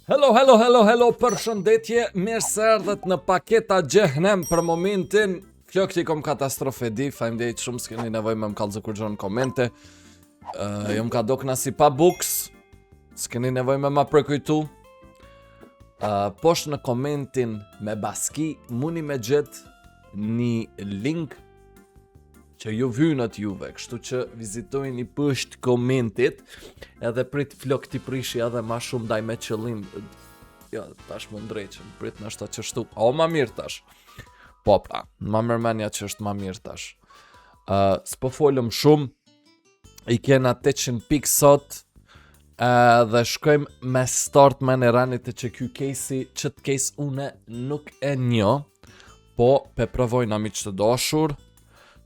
Hello, përshëndetje, mirë se erdhët në paketa Gjehnem për momentin. Flokti kom katastrofe di, faleminderit shumë, s'keni nevojë me më kallëzu kur gjon komente. Jo më ka dokna si pa buks, s'keni nevojë me ma prekujtu. Poshtë në komentin me baski, muni me gjetë një link që ju vynët juve, kështu që vizitojni poshtë komentit, edhe prit flok t'i prishi edhe ma shumë daj me qëllim. Ja, tash më ndreqen, prit në shta qështu. O, ma mirë tash. Po pra, ma mërmenja që është ma mirë tash. S'po folëm shumë, i kena 800 pik sot, dhe shkojmë me start me në ranit e që kjo case-i, që t'case une nuk e njo, po pe provojna mi që të doshur,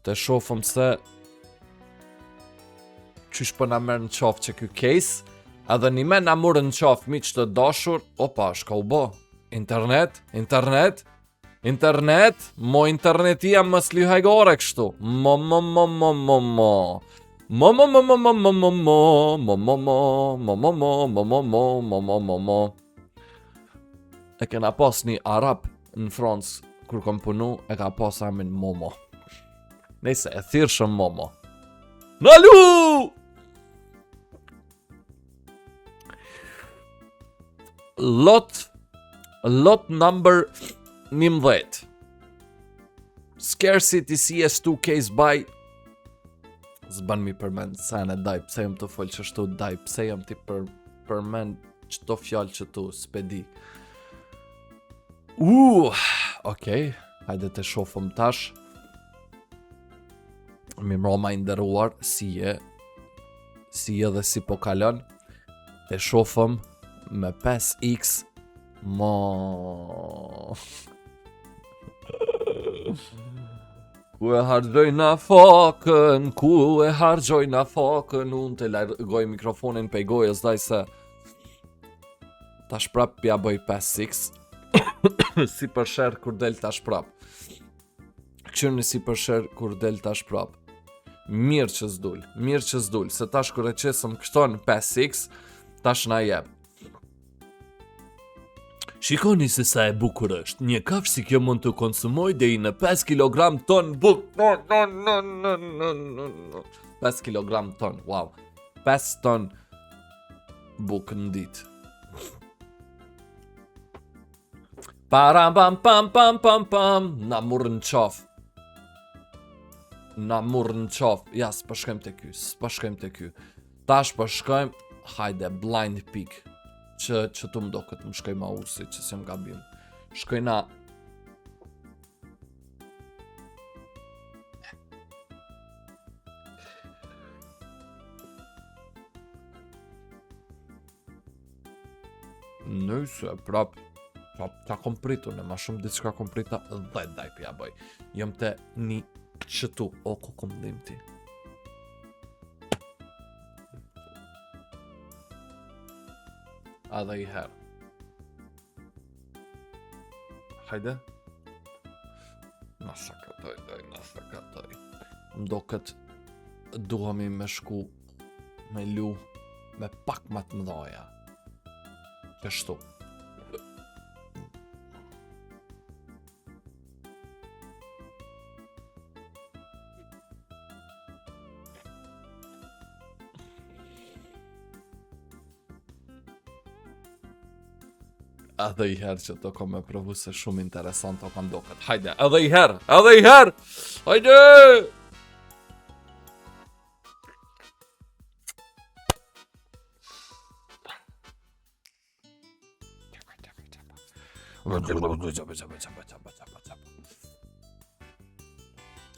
të shofëm se qysh për na merë në qafë që kjo case, edhe një me na murë në qafë mi që të dashur, opa, shka u bo, internet, mo internetia më slihajgore kështu, e kena pas një arab në Francë, kur kom punu, e ka pas amin Momo. Nëse e thirëshëm Momo. Nalu! Lot number 11. Scarcity CS2 case by. Zban mi përmend sa në daj, pse jam të folë që shtu daj, pse jam ti përmend qëto fjallë që tu spedi. Okej, hajde të shofëm tash. Mi mroma i ndëruar, si e dhe si po kalon, të shofëm me 5x, Ku e hargjojna fakën, unë të largoj mikrofonin pe gojës, daj se tash prap pja bëj 5x, si për shërë kur del tash prap. Këshirë si për shërë kur del tash prap. Mirë që s'dull, se tash kur e qesëm këton 5x, tash na jeb. Shikoni se sa e bukur është, një kafshë si kjo mund të konsumoj dhe i në 5 kg ton buk. 5 kg ton, wow. 5 ton buk në dit. Param pam, na murë në qafë. Ja, s'pashkojmë të ky. Tash pashkojmë, hajde, blind pick. Që tu më do këtë më shkoj ma usi, që se më gabim. Shkojna... Nëse, prap, ta kom pritu, në ma shumë ditë shka kom prita, dhe daj pja bëj. Jëm të një qëtu, o ku kom dim ti. Edhe i herë. Hajde. Nasa këtoj. Mdo këtë duhemi me shku me lu me pak më të mdoja. Kështu. Edhe i herë që të kom me provu se shumë interesant o kam doket. Hajde, edhe i herë! Hajde!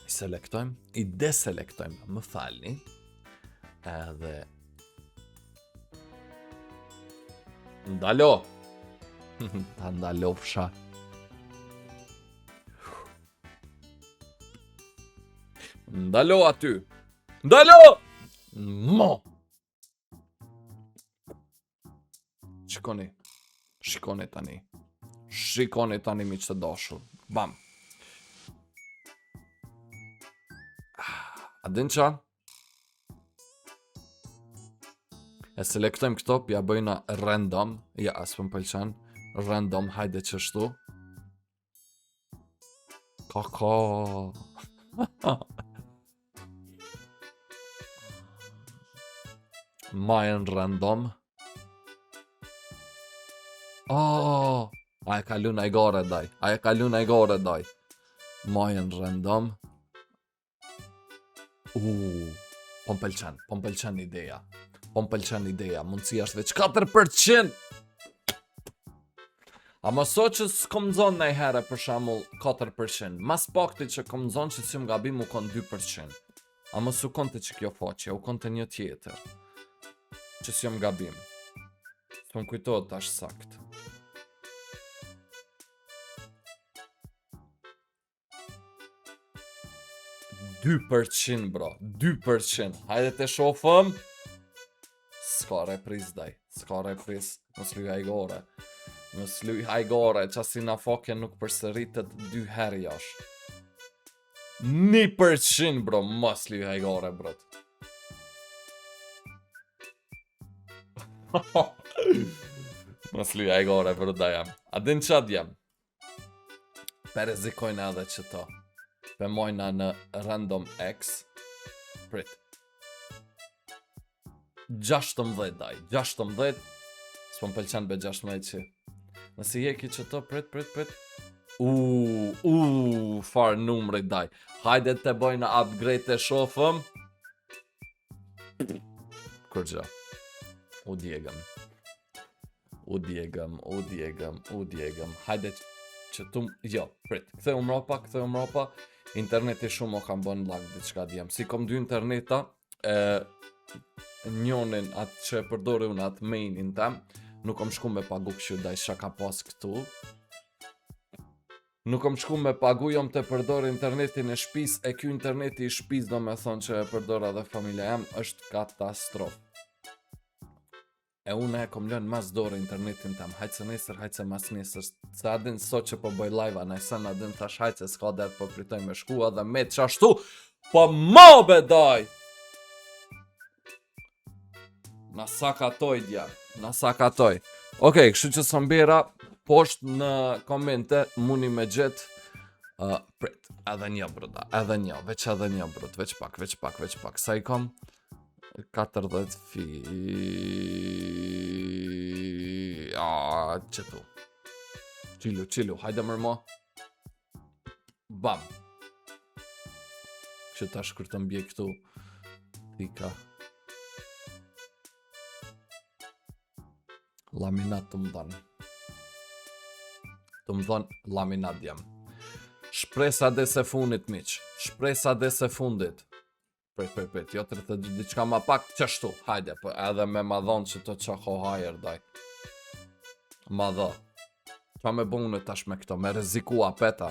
I selektojmë, i deselektojmë, më falni. Edhe... Ndalo! Ta ndalofsha. Ndalo aty. Ndalo! Mo! Shikoni tani mi që të dashur. Bam. A din qa? E selektojmë këto, ja bëjna random. Ja, as më pëlqen. Random, hajde qështu. Kaka. Majën random. Oh, a e kalu në i gore daj. Majën random. Po m'pëlqen ideja. Mundësia është veç 4%. A më so që s'kom zonë në i herë për shamull 4%. Mas pakti që kom zonë që si më gabim u kon 2%. A më su konte që kjo faqja, u konte një tjetër. Që si më gabim. Së më kujtojt tash sakt. $2%, bro. 2%. Hajde të shofëm. Ska repris, daj. Mos luj hajgore. Qasi na fokja nuk përsëritet 2 herë jash. 1%, bro. Mos luj hajgore, bro. Mos luj hajgore, bro, da jam. A din qat jam? Per rezikojnë edhe që to. Mojna në random X. Prit. 16 daj. 16. S'po m'pëlqen be 16 që. Nësi jeki që to, prit. Far numri daj. Hajde të bojna upgrade të shofëm. Kur gjo. U djegëm. Hajde që tu... Jo, prit. Këthej umropa. Interneti shumë o kam bon lag diçka djem. Si kom 2 interneta, njonin atë që e përdori unë atë mainin tem, nuk kom shku me pagu këshu daj shaka pas këtu. Nuk kom shku me pagu, jom të përdori internetin e shpis, e kjo interneti i shpis do me thonë që e përdora dhe familja jam, është katastrof. E une e kom lënë mas dore internetin tem, hajtë se mas nesër, se adin sot që po bëj live, anajsen adin tash hajtë se s'ka derë po pritoj me shkua dhe me qashtu, po ma bedaj! Na sakatoj dja, Okej, kështu që së mbira, poshtë në komente, muni me gjithë, prit, edhe një broda, veç pak, sa i kom? 40 qëtu. Qilu, hajde mërmo. Bam. Që tash kur të mbje këtu. Tika. Laminat të më dhanë. Laminat jam. Shpresa dhe se fundit, miq. Prit, jo të rëtë diqka ma pak qështu, hajde, për edhe me ma dhonë që të qako hajer, daj. Ma dho. Qa me bënë tash me këto, me rezikua peta.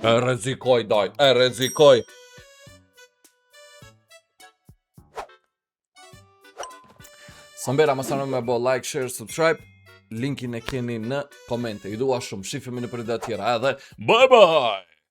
E rezikoj. Sëmbera, më sanë me bo like, share, subscribe, linkin e keni në komente. I dua shumë, shifimi në përida tjera, edhe bye bye!